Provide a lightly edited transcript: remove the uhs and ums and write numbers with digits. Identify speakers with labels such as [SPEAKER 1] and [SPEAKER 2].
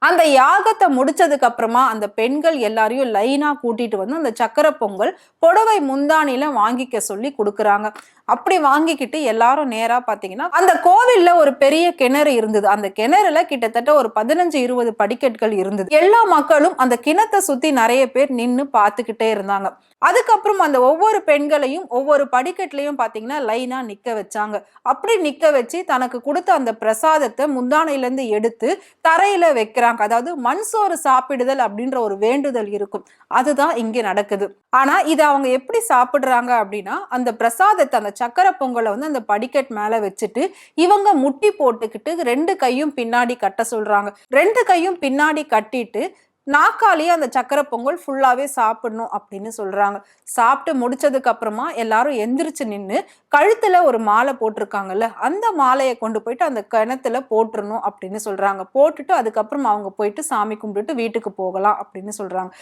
[SPEAKER 1] அந்த யாகத்தை முடிச்சதுக்கு அப்புறமா அந்த பெண்கள் எல்லாரையும் லைனா கூட்டிட்டு வந்து அந்த சக்கரை பொங்கல் புடவை முந்தானில வாங்கிக்க சொல்லி கொடுக்குறாங்க. அப்படி வாங்கிக்கிட்டு எல்லாரும் நேரா பாத்தீங்கன்னா அந்த கோவில்ல ஒரு பெரிய கிணறு இருந்தது. அந்த கிணறுல கிட்டத்தட்ட ஒரு 15-20 படிக்கட்டுகள் இருந்தது. எல்லா மக்களும் அந்த கிணத்தை சுத்தி நிறைய பேர் நின்னு பாத்துக்கிட்டே இருந்தாங்க. அதுக்கப்புறம் அந்த ஒவ்வொரு பெண்களையும் ஒவ்வொரு படிக்கட்டுலயும் பாத்தீங்கன்னா லைனா நிக்க வச்சாங்க. அப்படி நிக்க வச்சு தனக்கு கொடுத்த அந்த பிரசாதத்தை முந்தானையில இருந்து எடுத்து தரையில வைக்கிறாங்க. அதாவது மண் சோறு சாப்பிடுதல் அப்படின்ற ஒரு வேண்டுதல் இருக்கும். அதுதான் இங்க நடக்குது. ஆனா இத அவங்க எப்படி சாப்பிடுறாங்க அப்படின்னா, அந்த பிரசாதத்தை அந்த சக்கரை பொங்கலை வந்து அந்த படிக்கட் மேல வச்சுட்டு இவங்க முட்டி போட்டுக்கிட்டு 2 கையும் பின்னாடி கட்ட சொல்றாங்க. 2 கையும் பின்னாடி கட்டிட்டு நாக்காலேயே அந்த சக்கரை பொங்கல் ஃபுல்லாவே சாப்பிடணும் அப்படின்னு சொல்றாங்க. சாப்பிட்டு முடிச்சதுக்கு அப்புறமா எல்லாரும் எந்திரிச்சு நின்னு கழுத்துல ஒரு மாலை போட்டிருக்காங்கல்ல, அந்த மாலையை கொண்டு போயிட்டு அந்த கிணத்துல போட்டுறணும் அப்படின்னு சொல்றாங்க. போட்டுட்டு அதுக்கப்புறம் அவங்க போயிட்டு சாமி கும்பிட்டுட்டு வீட்டுக்கு போகலாம் அப்படின்னு சொல்றாங்க.